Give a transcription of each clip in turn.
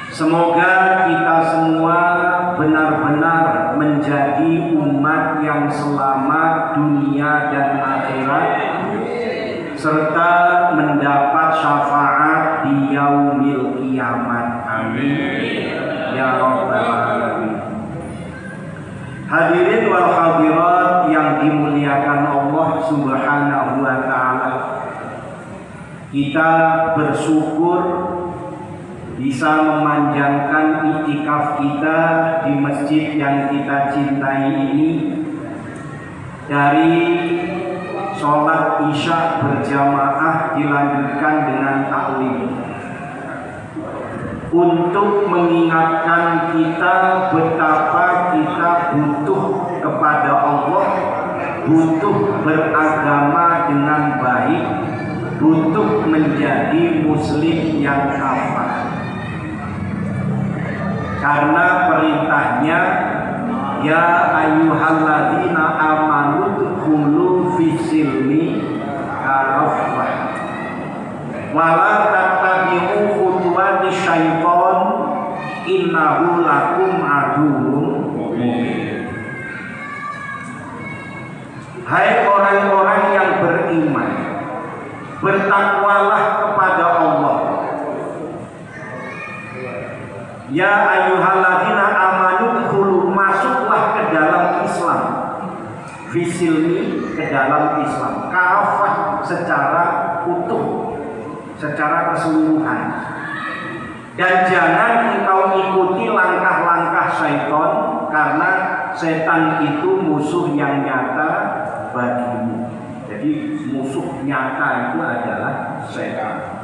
Semoga kita semua benar-benar menjadi umat yang selamat dunia dan akhirat, serta mendapat syafaat di yaumil kiamat. Amin ya rabbal alamin. Hadirin wal hadirat yang dimuliakan Allah Subhanahu wa taala, kita bersyukur bisa memanjangkan iktikaf kita di masjid yang kita cintai ini, dari sholat isya berjamaah dilanjutkan dengan taklim, untuk mengingatkan kita betapa kita butuh kepada Allah, butuh beragama dengan baik, butuh menjadi muslim yang kafah. Karena perintahnya, ya ayyuhalladzina amanu dkhulu fis-silmi kafah wala tattabi'u khutuwatis syaiton innahu lakum aduwwun mubin. Hai orang-orang yang beriman, bertakwalah kepada Allah. Ya ayyuhalladzina amanu dkhulu, masuklah ke dalam Islam, fisilmi, ke dalam Islam, kafah, secara utuh, secara keseluruhan. Dan jangan engkau ikuti langkah-langkah syaitan, karena setan itu musuh yang nyata bagimu. Jadi musuh nyata itu adalah setan.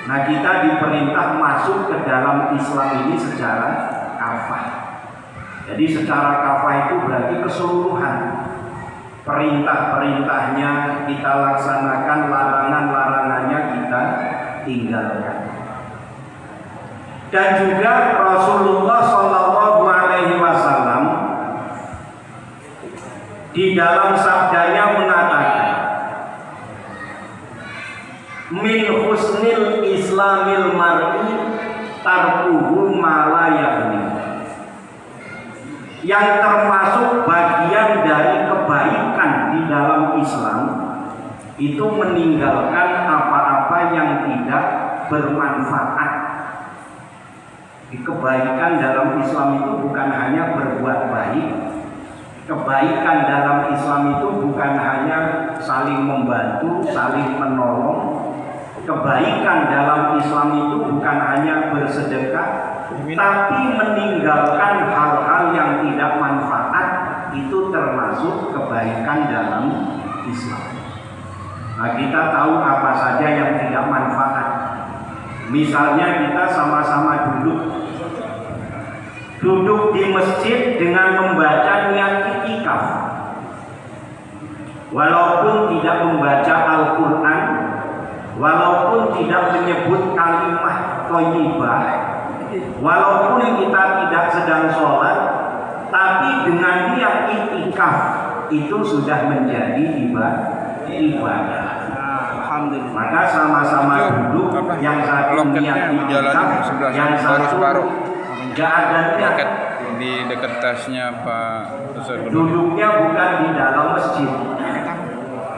Nah, kita diperintah masuk ke dalam Islam ini secara kafah. Jadi secara kafah itu berarti keseluruhan. Perintah-perintahnya kita laksanakan, larangan-larangannya kita tinggalkan. Dan juga Rasulullah SAW di dalam sabdanya mengatakan, min husnil islamil mar'i tarkuhu ma la ya'ni. Yang termasuk bagian dari kebaikan di dalam Islam itu meninggalkan apa-apa yang tidak bermanfaat. Kebaikan dalam Islam itu bukan hanya berbuat baik. Kebaikan dalam Islam itu bukan hanya saling membantu, saling menolong. Kebaikan dalam Islam itu bukan hanya bersedekah, tapi meninggalkan hal-hal yang tidak manfaat, itu termasuk kebaikan dalam Islam. Nah, kita tahu apa saja yang tidak manfaat. Misalnya kita sama-sama duduk di masjid dengan membaca niat iktikaf, walaupun tidak membaca Al-Quran, walaupun tidak menyebut kalimat thayyibah, walaupun kita tidak sedang sholat, tapi dengan niat iktikaf itu sudah menjadi ibadah. Alhamdulillah. Maka sama-sama duduk, yang satu niat iktikaf, yang satu nggak ada niat. Di dekat tasnya Pak Ustaz. Duduknya bukan di dalam masjid.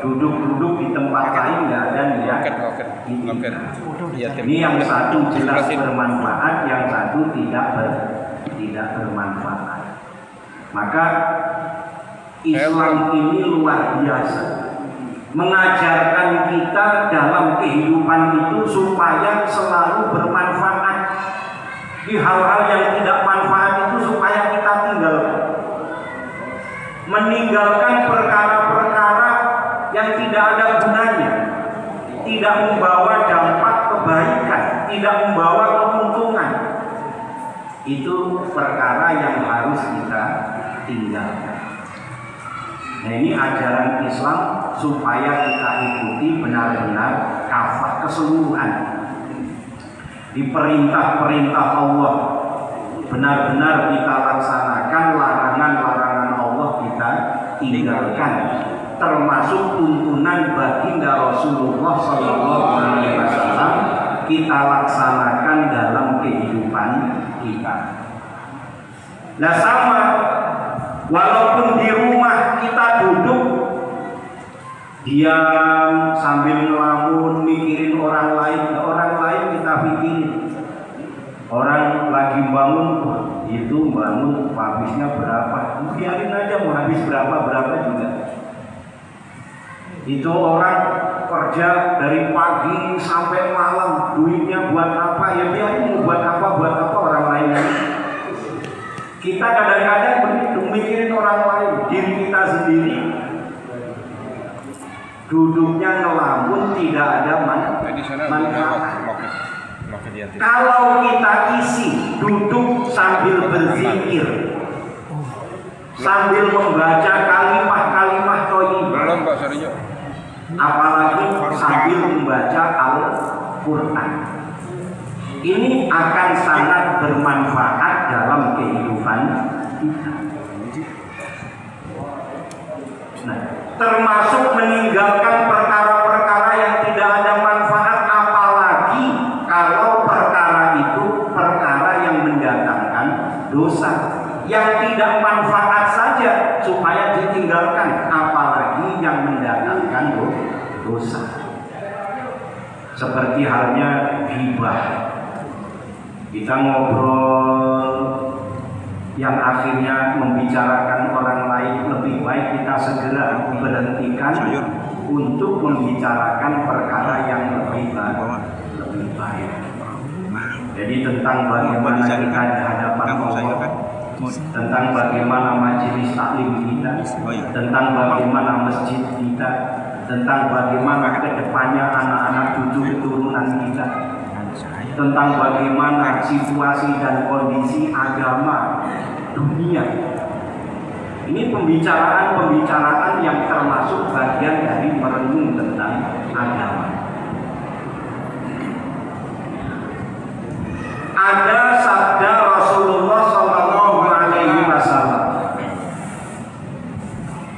Duduk di tempat lain nggak ada niat. Loket. Ini yang satu jelas bermanfaat, yang satu tidak bermanfaat. Maka Islam ini luar biasa, mengajarkan kita dalam kehidupan itu supaya selalu bermanfaat. Di hal-hal yang tidak manfaat itu supaya kita tinggalkan. Meninggalkan perkara-perkara yang tidak ada gunanya, tidak membawa dampak kebaikan, tidak membawa keuntungan. Itu perkara yang harus kita tinggalkan. Nah, ini ajaran Islam supaya kita ikuti benar-benar kafah, keseluruhan. Di perintah-perintah Allah benar-benar kita laksanakan, larangan-larangan Allah kita tinggalkan, termasuk tuntunan baginda Rasulullah SAW kita laksanakan dalam kehidupan kita. Nah sama, walaupun di rumah kita duduk diam sambil ngelamun mikirin orang lain kita pikirin. Orang lagi bangun, itu bangun habisnya berapa? Biarin aja mau habis berapa juga. Itu orang kerja dari pagi sampai malam, duitnya buat apa? Ya biarin mau buat apa orang lain. Kita kadang-kadang begitu mikirin orang lain, diri kita sendiri duduknya ngelamun tidak ada manfaat. Kalau kita isi duduk sambil berzikir, sambil membaca kalimah-kalimah thayyibah, apalagi sambil membaca Al-Quran, ini akan sangat bermanfaat dalam kehidupan kita. Nah, termasuk meninggalkan perkara-perkara yang tidak ada manfaat, apalagi kalau perkara itu perkara yang mendatangkan dosa, yang tidak manfaat saja supaya ditinggalkan, apalagi yang mendatangkan dosa. Seperti halnya ghibah, kita ngobrol yang akhirnya membicarakan orang lain, lebih baik kita segera berhentikan untuk membicarakan perkara yang lebih baik. Jadi tentang bagaimana kita di hadapan Allah, tentang bagaimana majelis taklim kita, tentang bagaimana masjid kita, tentang bagaimana kedepannya anak-anak cucu keturunan kita, tentang bagaimana situasi dan kondisi agama dunia. Ini pembicaraan yang termasuk bagian dari merenung tentang agama. Ada sabda Rasulullah SAW,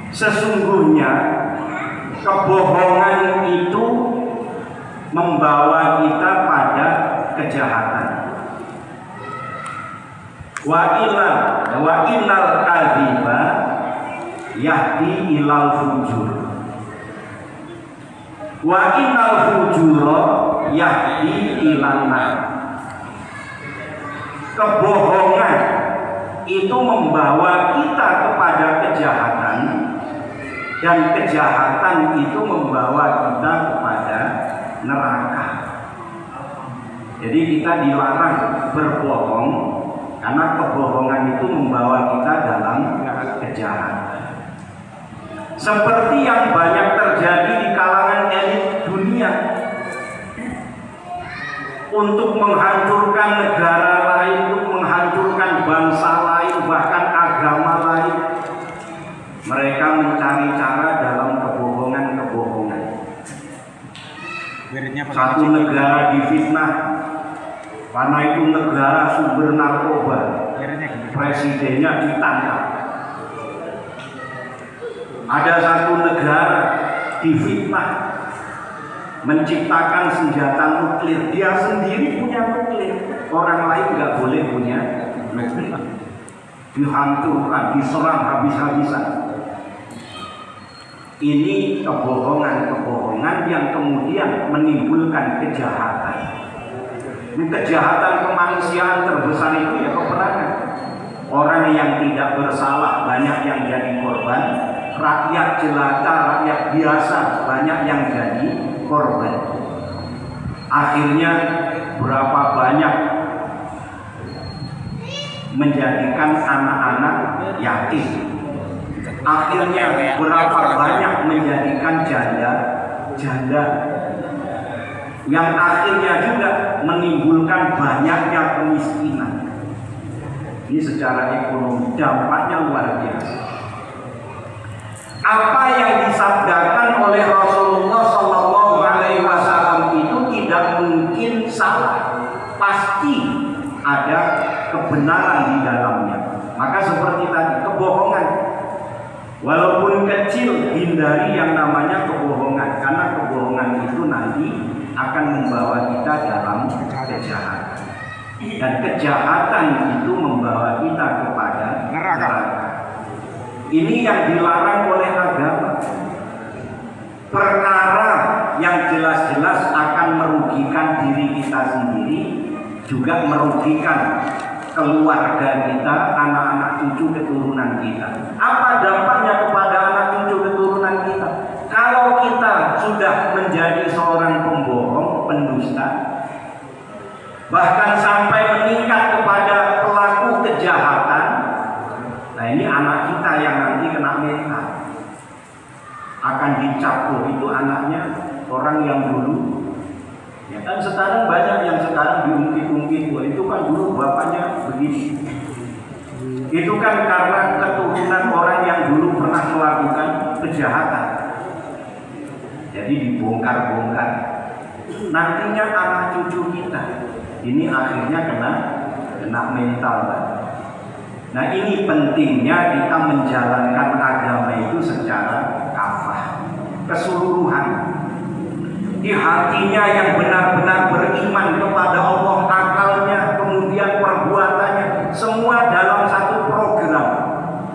sesungguhnya kebohongan itu membawa kita pada kejahatan. Wa innal kadhiba yahdi ilal fujur. Wa innal fujura yahdi ilan nar. Kebohongan itu membawa kita kepada kejahatan, dan kejahatan itu membawa kita kepada neraka. Jadi kita dilarang berbohong, karena kebohongan itu membawa kita dalam kejahatan. Seperti yang banyak terjadi di kalangan elit dunia, untuk menghancurkan negara lain, untuk menghancurkan bangsa lain, bahkan agama lain. Mereka mencari cara dalam kebohongan-kebohongan. Satu negara difitnah karena itu negara sumber narkoba, presidennya ditangkap. Ada satu negara difitnah menciptakan senjata nuklir, dia sendiri punya nuklir, orang lain nggak boleh punya nuklir. Dihancurkan, diserang habis-habisan. Ini kebohongan-kebohongan yang kemudian menimbulkan kejahatan. Ini kejahatan kemanusiaan terbesar itu ya peperangan. Orang yang tidak bersalah banyak yang jadi korban, rakyat jelata, rakyat biasa banyak yang jadi korban. Akhirnya berapa banyak menjadikan anak-anak yatim. Akhirnya berapa banyak menjadikan janda, yang akhirnya juga menimbulkan banyaknya kemiskinan. Ini secara ekonomi dampaknya luar biasa. Apa yang disabdakan oleh Rasulullah SAW itu tidak mungkin salah, pasti ada kebenaran di dalamnya. Maka seperti tadi, kebohongan walaupun kecil, hindari yang namanya kebohongan, karena kebohongan itu nanti akan membawa kita dalam kejahatan. Dan kejahatan itu membawa kita kepada neraka. Ini yang dilarang oleh agama. Perkara yang jelas-jelas akan merugikan diri kita sendiri, juga merugikan keluarga kita, anak-anak cucu keturunan kita. Apa dampaknya kepada anak cucu keturunan kita? Kalau kita sudah menjadi seorang pembohong, pendusta, bahkan sampai meningkat kepada pelaku kejahatan, nah ini anak kita yang nanti kena mental, akan dicap itu anaknya orang yang dulu. Ya kan sekarang banyak yang sekarang diungkit-ungkit, itu kan dulu bapaknya begini. Itu kan karena keturunan orang yang dulu pernah melakukan kejahatan. Jadi dibongkar-bongkar. Nantinya anak cucu kita ini akhirnya kena mental, Pak. Nah ini pentingnya kita menjalankan agama itu secara kafah, keseluruhan. Di hatinya yang benar-benar beriman kepada Allah, akalnya, kemudian perbuatannya, semua dalam satu program.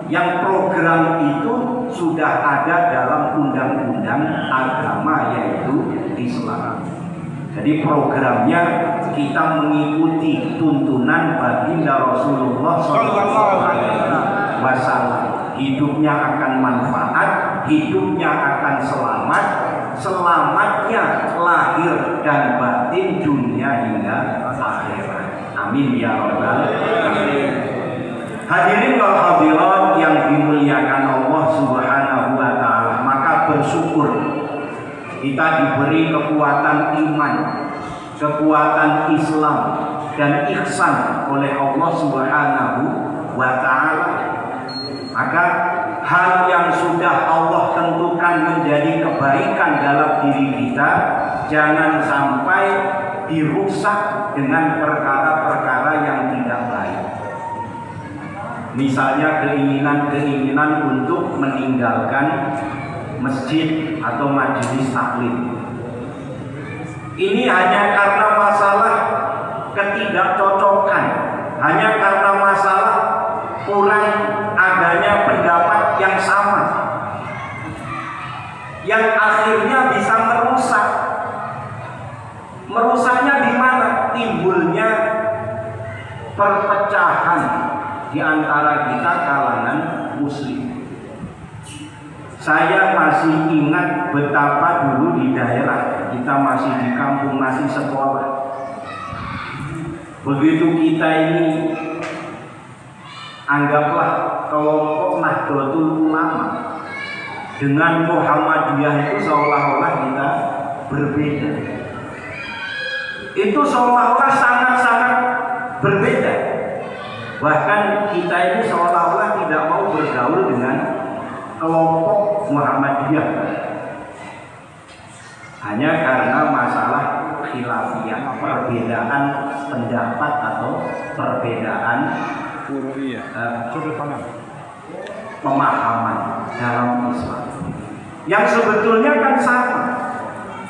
Yang program itu sudah ada dalam undang-undang agama, yaitu Islam. Jadi programnya kita mengikuti tuntunan baginda Rasulullah SAW. Hidupnya akan manfaat, hidupnya akan selamat, selamatnya lahir dan batin, dunia hingga akhirat. Amin ya rabbal alamin. Hadirin wal hadirat yang dimuliakan Allah Subhanahu wa taala, maka bersyukur kita diberi kekuatan iman, kekuatan Islam dan ihsan oleh Allah Subhanahu wa taala. Maka hal yang sudah Allah tentukan menjadi kebaikan dalam diri kita jangan sampai dirusak dengan perkara-perkara yang tidak baik. Misalnya keinginan-keinginan untuk meninggalkan masjid atau majelis taklim. Ini hanya karena masalah ketidakcocokan, hanya karena masalah kurang adanya pendapat yang sama, yang akhirnya bisa merusak. Merusaknya di mana? Timbulnya perpecahan di antara kita kalangan muslim. Saya masih ingat betapa dulu di daerah kita masih di kampung, masih sekolah. Begitu kita ini anggaplah kelompok Nahdlatul Ulama dengan Muhammadiyah itu seolah-olah kita berbeda. Itu seolah-olah sangat-sangat berbeda. Bahkan kita ini seolah-olah tidak mau bergaul dengan kelompok Muhammadiyah, hanya karena masalah khilafiyah, perbedaan pendapat atau perbedaan pemahaman dalam Islam, yang sebetulnya kan sama.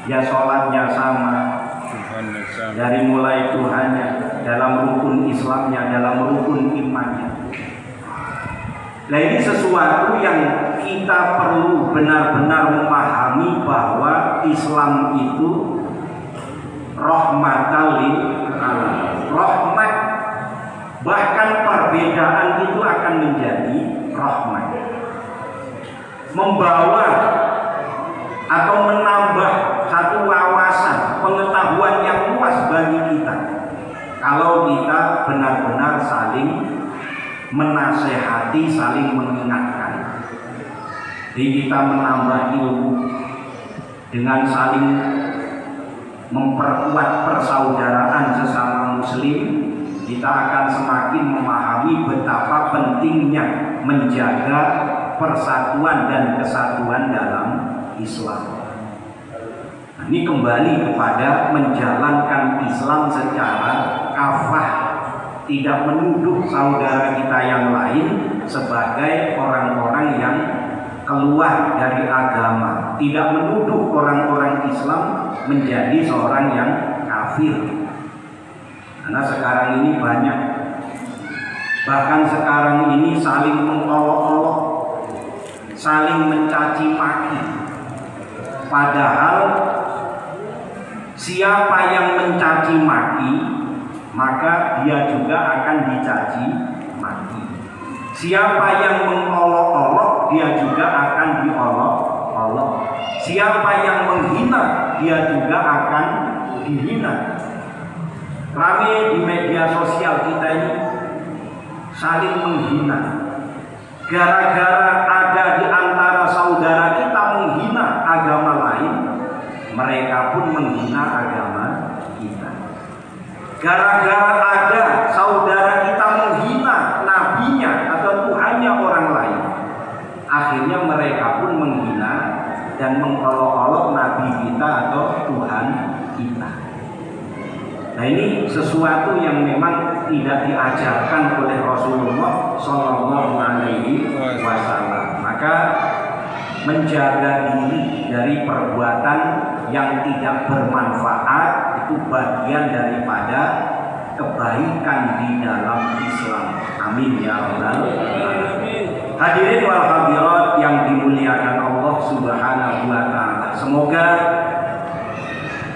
Ya sholatnya sama, dari mulai Tuhannya, dalam rukun Islamnya, dalam rukun imannya. Nah ini sesuatu yang kita perlu benar-benar memahami bahwa Islam itu rahmatan lil alamin, rahmat. Bahkan perbedaan itu akan menjadi rahmat, membawa atau menambah satu wawasan, pengetahuan yang luas bagi kita. Kalau kita benar-benar saling menasehati, saling mengingatkan. Jadi kita menambah ilmu dengan saling memperkuat persaudaraan sesama muslim. Kita akan semakin memahami betapa pentingnya menjaga persatuan dan kesatuan dalam Islam. Nah, ini kembali kepada menjalankan Islam secara kafah, tidak menuduh saudara kita yang lain sebagai orang-orang yang keluar dari agama, tidak menuduh orang-orang Islam menjadi seorang yang kafir. Karena sekarang ini banyak, bahkan sekarang ini saling mengolok-olok, saling mencaci maki. Padahal siapa yang mencaci maki, maka dia juga akan dicaci maki. Siapa yang mengolok-olok, dia juga akan diolok-olok. Siapa yang menghina, dia juga akan dihina. Rame di media sosial kita ini saling menghina. Gara-gara ada di antara saudara kita menghina agama lain, mereka pun menghina agama kita. Gara-gara ada saudara kita menghina nabinya atau Tuhannya orang lain, akhirnya mereka pun menghina dan mengolok-olok nabi kita atau Tuhan kita. Nah, ini sesuatu yang memang tidak diajarkan oleh Rasulullah Shallallahu Alaihi Wasallam. Maka menjaga diri dari perbuatan yang tidak bermanfaat itu bagian daripada kebaikan di dalam Islam. Amin ya rabbal alamin. Hadirin wal hadirat yang dimuliakan Allah Subhanahu wa taala. Semoga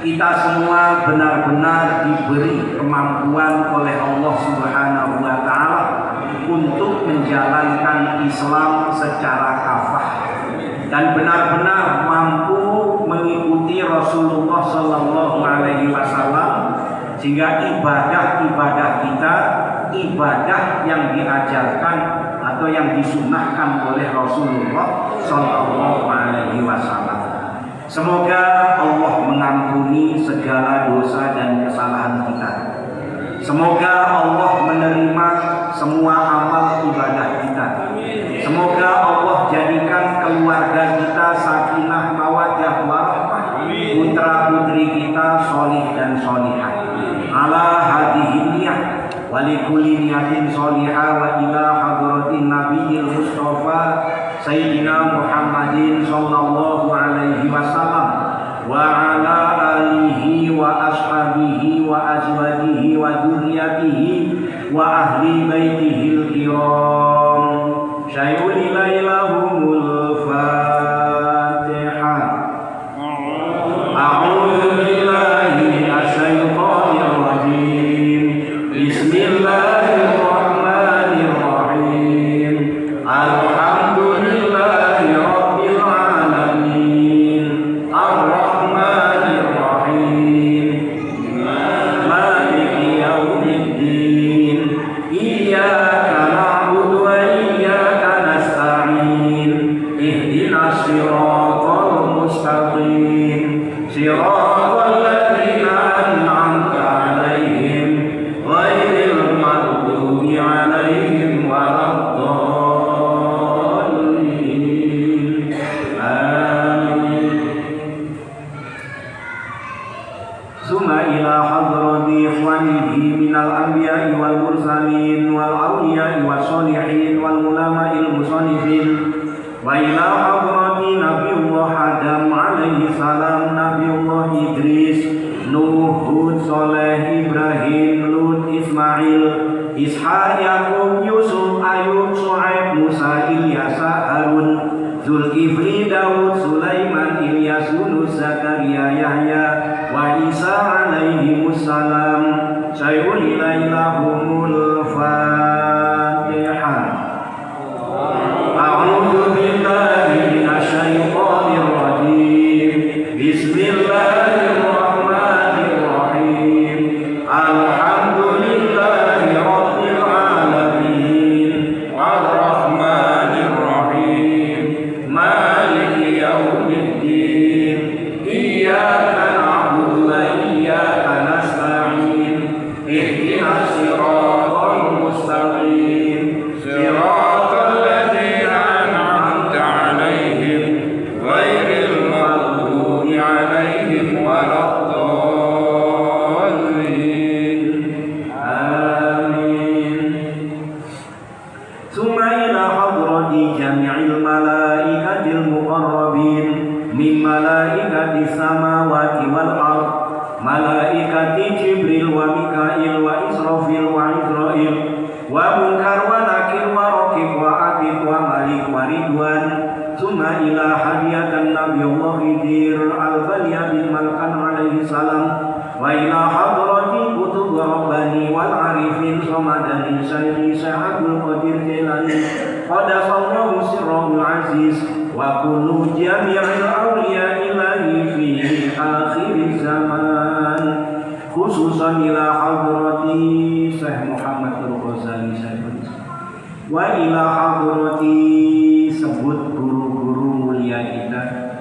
kita semua benar-benar diberi kemampuan oleh Allah Subhanahu wa taala untuk menjalankan Islam secara kafah dan benar-benar mampu mengikuti Rasulullah Sallallahu Alaihi Wasallam, sehingga ibadah-ibadah kita, ibadah yang diajarkan atau yang disunahkan oleh Rasulullah Sallallahu Alaihi Wasallam. Semoga Allah mengampuni segala dosa dan kesalahan kita. Semoga Allah menerima semua amal ibadah kita. Semoga Allah jadikan keluarga kita sakinah mawaddah warahmah, putra-putri kita sholih dan sholihah. Ala hadhihi niyah wa likulli niyatin sholihah wa ila hadratin nabiyil mustafa Sayyidina Muhammadin sallallahu alaihi wasallam wa ala alihi wa ashabihi wa azwajihi wa dzurriyyatihi wa ahli baitihil kiram. Syai'ul ilaihumul Fatihah. A'udzu billahi minasyaitonir rajim. Bismillahirrahmanirrahim. Alhamdulillahi rabbil alamin. Ar-Rahmanir Rahim. Maliki yaumiddin. Iyyaka na'budu wa iyyaka nasta'in. Ihdinas siratal mustaqim. Siratal ladzina an'amta 'alaihim ghairil maghdubi 'alaihim waladdallin. Amin. Summa ila hadrati ikhwanihi minal anbiya'i wal mursalin wal awliya'i was sholihin wal ulama'il musannifin wa ila hadrati Nabiullah Adam alaihi salam, Nabiullah Idris, Nuh, Hud, Saleh, Ibrahim, Lut, Ismail, Ishaq, Yakub, Yusuf, Ayub, Shu'aib, Musa, Ilyasa, Harun, Zulkifli, Daud, Sulaiman, Ilyas, Yunus, Zakaria, Yahya, wa Isa alaihimussalam. Syai'ul ilaihumul Fatihah. A'udzu billahi minasyaitonir rajim. Bismillahirrahmanirrahim. Alhamdulillahi rabbil alamin. Ar-Rahmanir Rahim. Maliki yaumiddin. Iyyaka na'budu wa iyyaka nasta'in. Ihdinas siratal Madani Sayyidi Syahadul Qadir Jailani Qadasallahu sirrahul aziz wa kullu jami'il awliya ilahi fi akhir zaman khususan ila hadrati Syekh Muhammad Al-Ghazali wa ila hadrati sebut guru-guru mulia kita.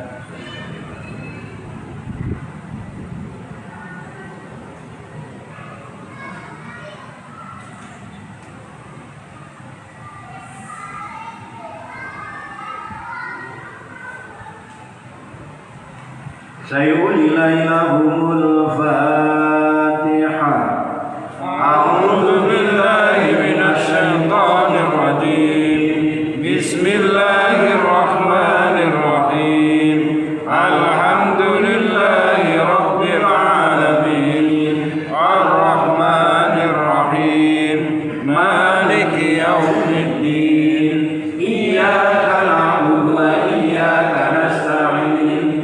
Sayuli lailahumul Fatihah. A'udzu billahi minasy syaithanir rajim. Bismillahirrahmanirrahim. Alhamdulillahi rabbil alamin. Arrahmanir rahim. Maliki yaumiddin. Iyyaka na'budu wa iyyaka nasta'in.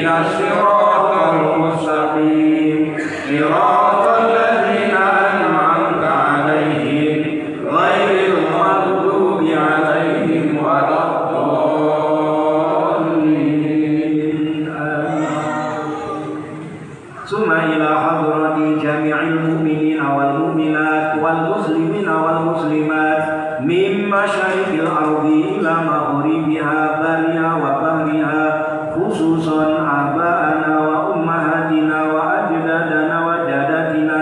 Siratal mustaqim siratal ladzina an'amta 'alaihim ghairil maghdubi 'alaihim waladdallin. Summa ila hadrati jami'il mu'minina wal mu'minat wal muslimina wal muslimat min masyariqil ardi ila maghribiha bariha wa bahriha khususan aba'ana wa ummahatina wa ajdadana wa jadatina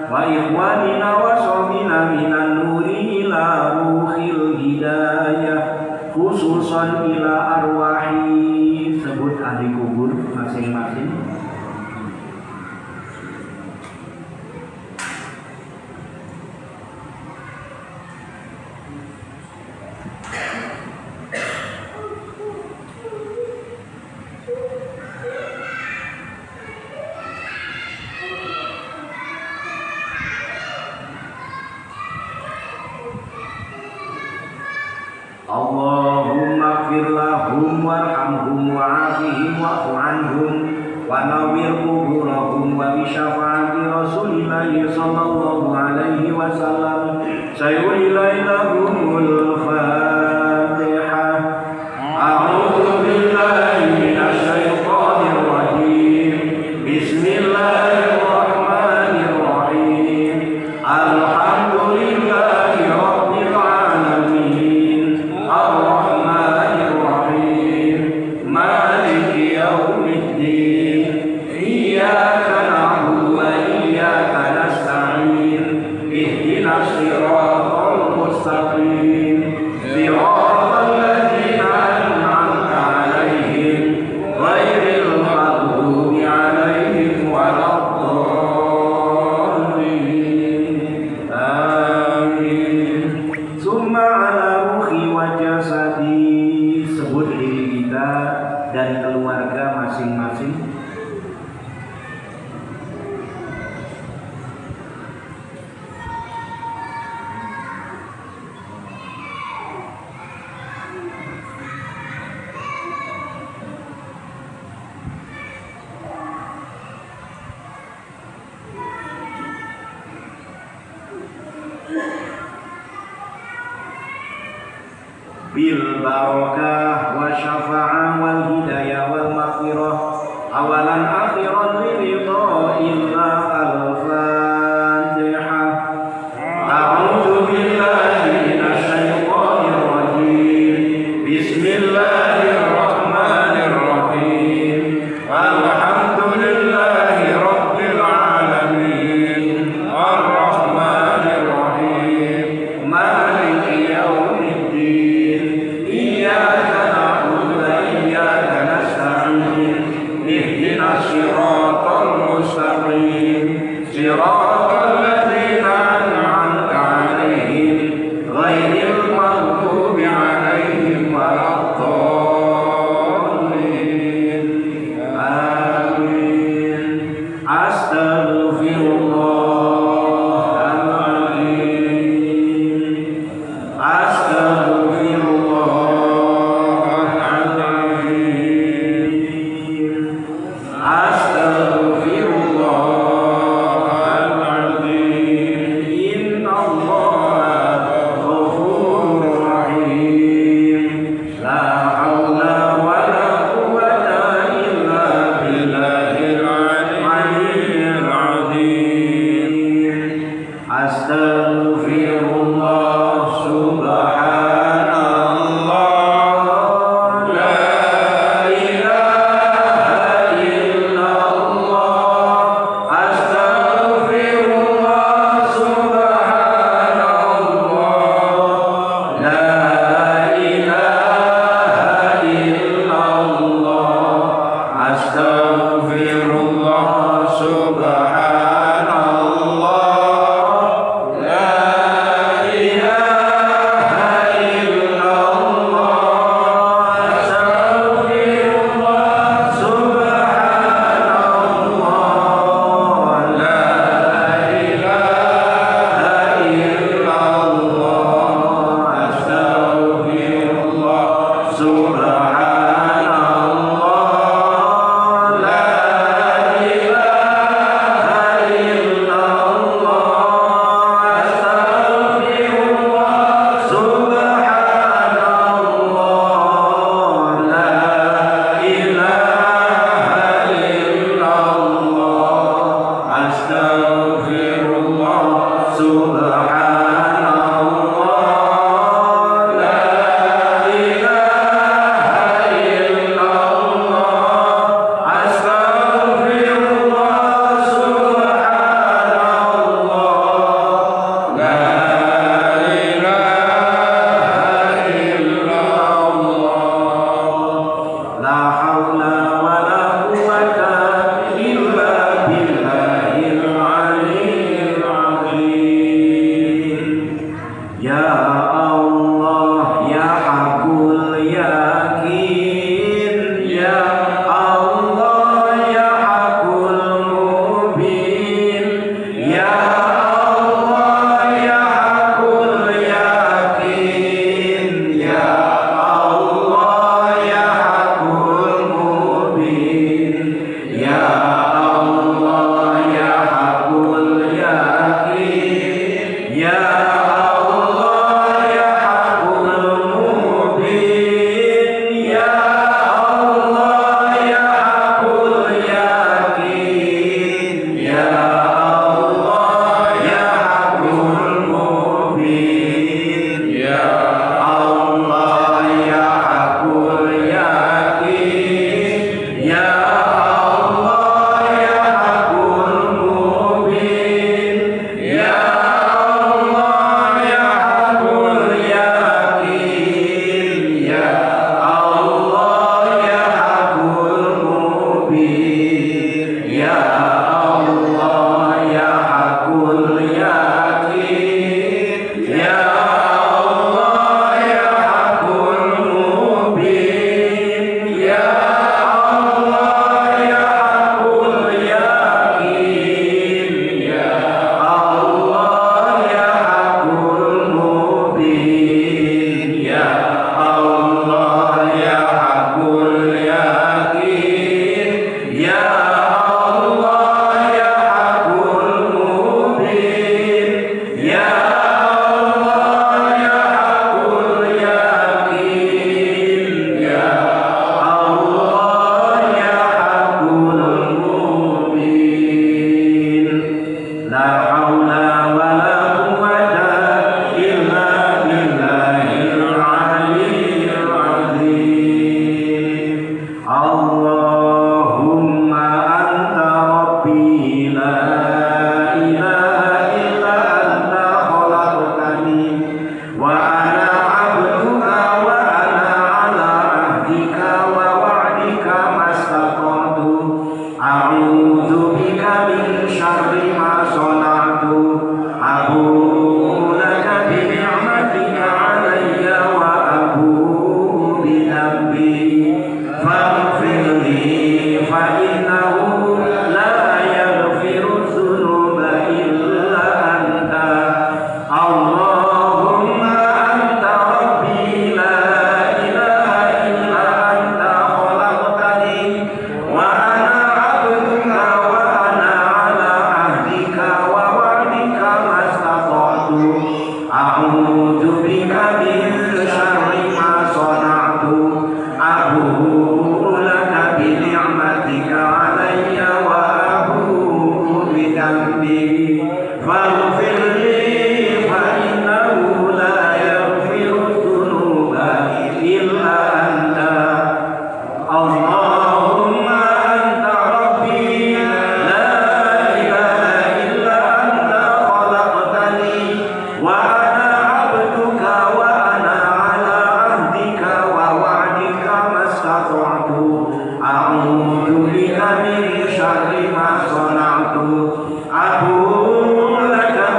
wa ikhwanina wa sahbina minan nuri ila ruhil hidayah khususan ila arwahi sebut ahli kubur masing-masing. Allahumma ighfir lahum warhamhum wa'afihim wa'fu anhum wa nawwir quburahum wa bi syafaati Rasulillah sallallahu alaihi wasallam. Sayyidillahumul Fatihah. A'udzu billahi minasy syaithanir rajim. Bismillahirrahmanirrahim. Alhamdulillahi rabbil alamin. Ar-Rahmanir-Rahim. Maliki yaumiddin. Iyyaka na'budu wa iyyaka nasta'in. Ihdinas siratal mustaqim. Siratal ladzina an'amta 'alaihim ghairil maghdubi 'alaihim waladdallin. Amin. Summa 'ala ruhi wa jasadi sebut diri kita dan keluarga masing-masing. Bil barakah wa syafa'ah wal hidayah wal maghfirah awalan akhiran ridha illah al-Fatihah. A'udzu billahi minasy syaithanir rajim. Bismillahirrahmanirrahim. Alhamdulillahi rabbil alamin. Ar-Rahmanir rahim. Maliki yaumiddin. Iyyaka na'budu wa iyyaka nasta'in. Ihdinas siratal mustaqim. Siratal ladzina an'amta 'alaihim ghairil maghdubi 'alaihim waladdallin. Amin. Astaghfirullahaladzim. Astaghfirullahaladzim. Astaghfirullahaladzim. A'udzu bika min syarri ma shana'tu. Abu laka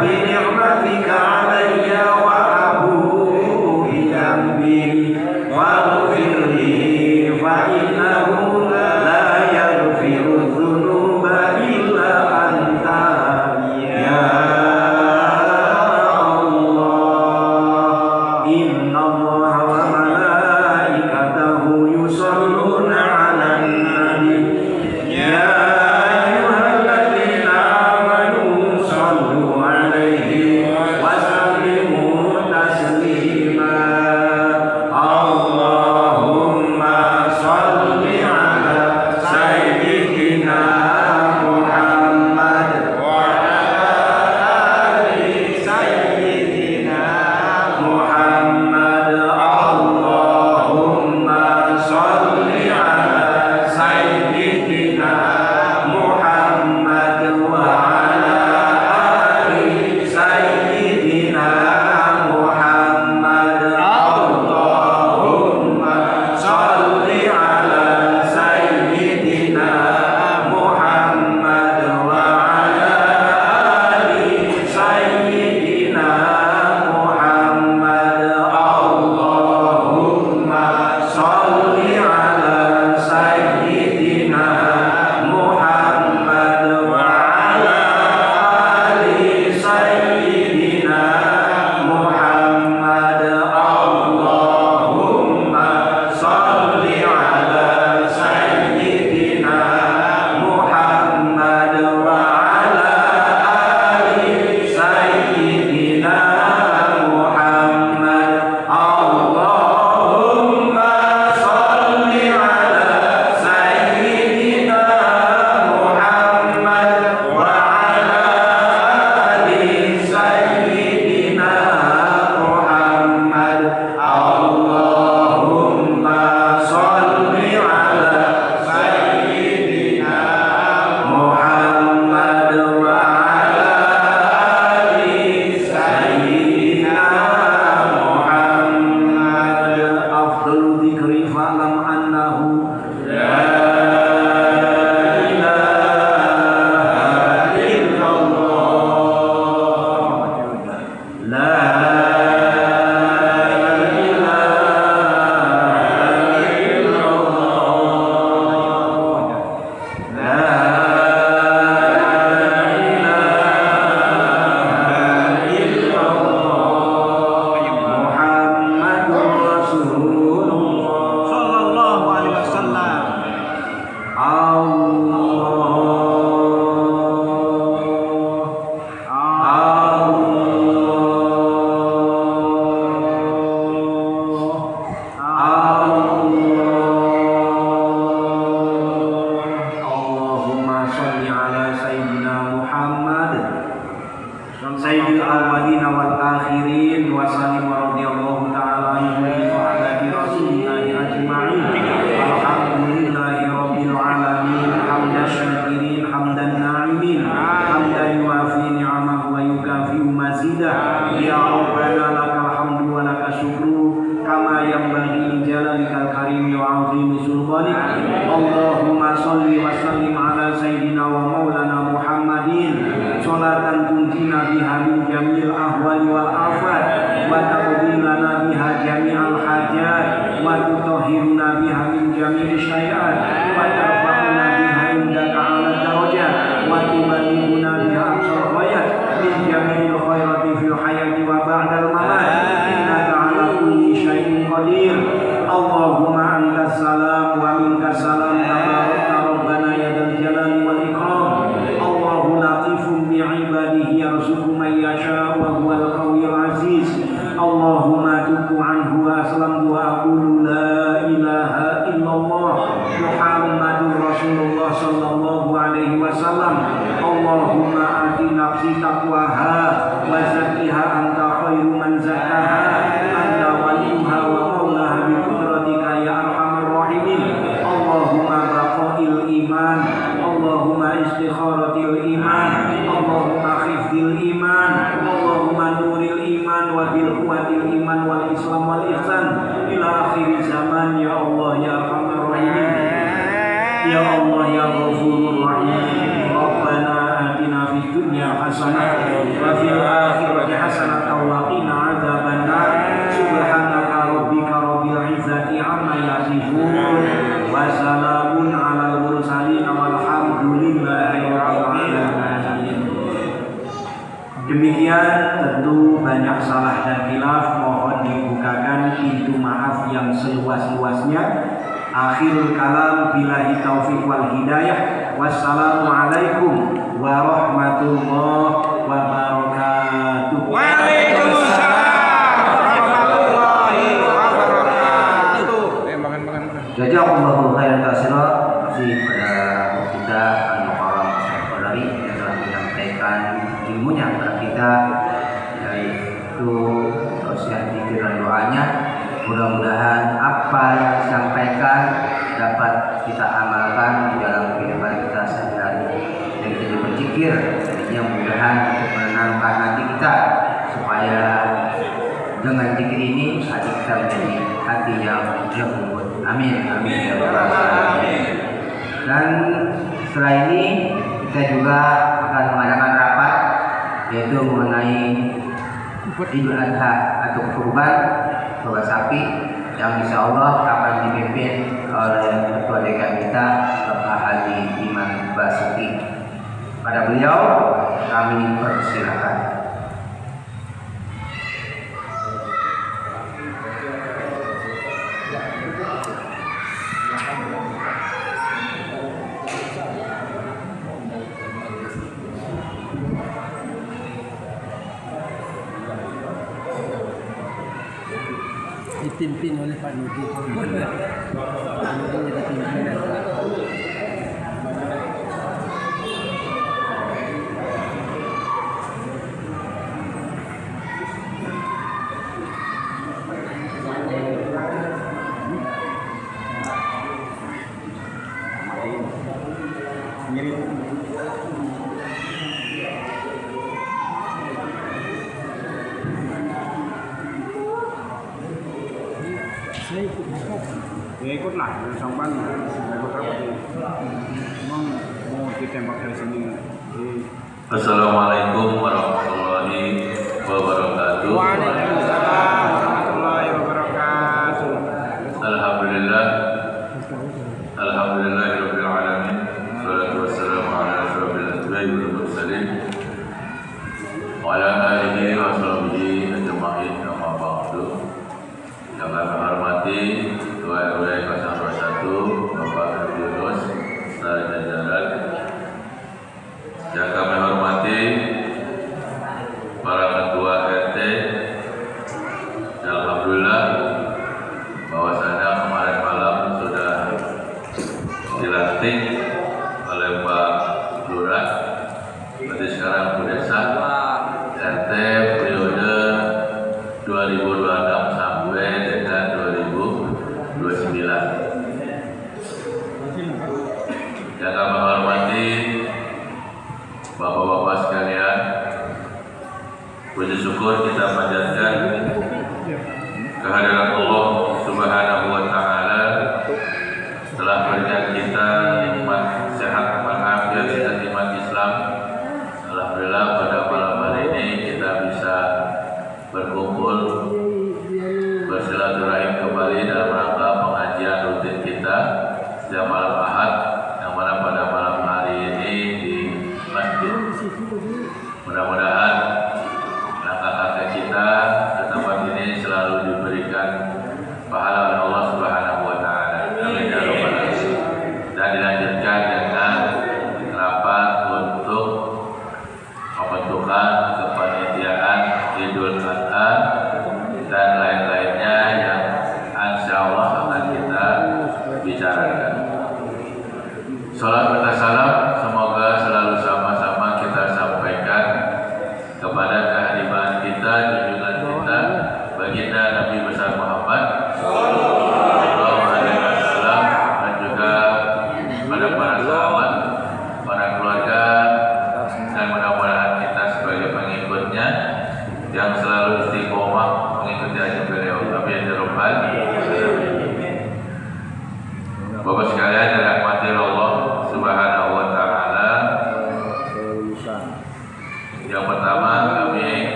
sayyidil awwalin wal akhirin wa sallim radhiyallahu ta'ala anhu wa ala rasulillahi ajma'in. Alhamdulillahi rabbil alamin, hamdan syakirin, hamdan na'imin, hamdan yuafi ni'amahu wa yukafi'u mazidah. Ya Rabbana lakal hamdu wa lakal syukru kama yanbaghi li jalalikal karimi wa 'azimi sultanik. Allahumma shalli wa sallim ala sayyidina wa maulana Muhammadin sholatan tunjina biha min jamil ahwali wal afat wa taqdilana biha jami'al hajat wa tutahhiruna biha min jami'i syai'at wa tarfa'una biha indaka 'ala darajat wa tuballighuna biha aqsal ghayat min jami'il khairati fil hayati wa ba'dal mamat innaka 'ala kulli syai'in qadir. Allahumma antas salam wa minkas salam tabarakta rabbana ya dzal jalali wal ikram. Allahu latifun bi ibadihi yarzuqu man yasha wa huwal qawiyyul aziz. Allahumma tubtu anhu wa aslamtu wa aqulu la ilaha illallah Muhammadur Rasulullah sallallahu alaihi wasallam. Allahumma ati nafsi taqwaha wa zakkiha anta khairu man zakkaha anta waliyuha wa maulaha bi qudratika ya arhamar rahimin. Allahumma baqail iman, Allahumma istikharatil iman, Allahumma khifdil iman, Allahumma nuril iman wa bil quwwatil iman wal islam wal ihsan ila akhir zaman ya Allah ya arhamar rahimin. Ya Allah ya ghafurur rahim. Rabbana atina fid dunya hasanah wa fil akhirati hasanah wa qina adzabannar. Subhanaka rabbika rabbil izzati amma yasifun wa salamun alal mursalin walhamdulillahi rabbil alamin. Demikian tentu banyak salah dan khilaf, mohon dibukakan pintu maaf yang seluas-luasnya. Akhirul kalam billahi taufiq wal hidayah. Wassalamualaikum warahmatullahi wabarakatuh. Waalaikumsalam warahmatullahi wabarakatuh. Makan. Jazakumullahu khairan katsiran. Masih pada kita al-mukarram Qadari yang telah menyampaikan ilmunya kepada kita, yaitu tausiah zikir dan doanya. Mudah-mudahan apa yang disampaikan dapat kita amalkan di dalam kehidupan kita sehari-hari. Dan kita juga berzikir, jadinya mudah-mudahan untuk menenangkan hati kita supaya dengan zikir ini hati kita menjadi hati yang lembut. Amin, amin ya rabbal alamin. Dan setelah ini kita juga akan mengadakan rapat yaitu mengenai Idul Adha atau kurban sapi yang insya Allah akan dipimpin oleh Ketua DKM kita Bapak Haji Iman Basuki. Pada beliau kami persilakan. Dipimpin oleh Pak Nudi. Pak Nudi jadi pimpinan. Ya ikutlah, sampan ikut rapat ini. Emang mau ditembak dari sini. Assalamualaikum warahmatullahi wabarakatuh. Waalaikumsalam warahmatullahi wabarakatuh. Alhamdulillah. Alhamdulillahirabbil alamin. Wassalatu wassalamu ala asyrofil anbiya'i wal mursalin wa ala alihi wa sahbihi ajma'in. Amma ba'du. Yang kami hormati Ketua RW 021 Bapak Yunus Jajaran, yang kami hormati para ketua RT. Alhamdulillah bahwasanya kemarin malam sudah dilantik oleh Pak Lurah, berarti sekarang Bu Desa, Puji syukur kita panjatkan kehadiran Allah Subhanahu wa taala telah berikan kita nikmat sehat walafiat dan nikmat Islam. Alhamdulillah pada malam hari ini kita bisa berkumpul bersilaturahim kembali dalam rangka pengajian rutin kita setiap malam Ahad, yang mana pada malam hari ini di masjid. Mudah-mudahan langkah kaki kita ke tempat ini selalu diberikan pahala oleh Allah Subhanahu wa taala. Amin ya rabbal alamin. Dan dilanjutkan dengan rapat untuk pembentukan kepala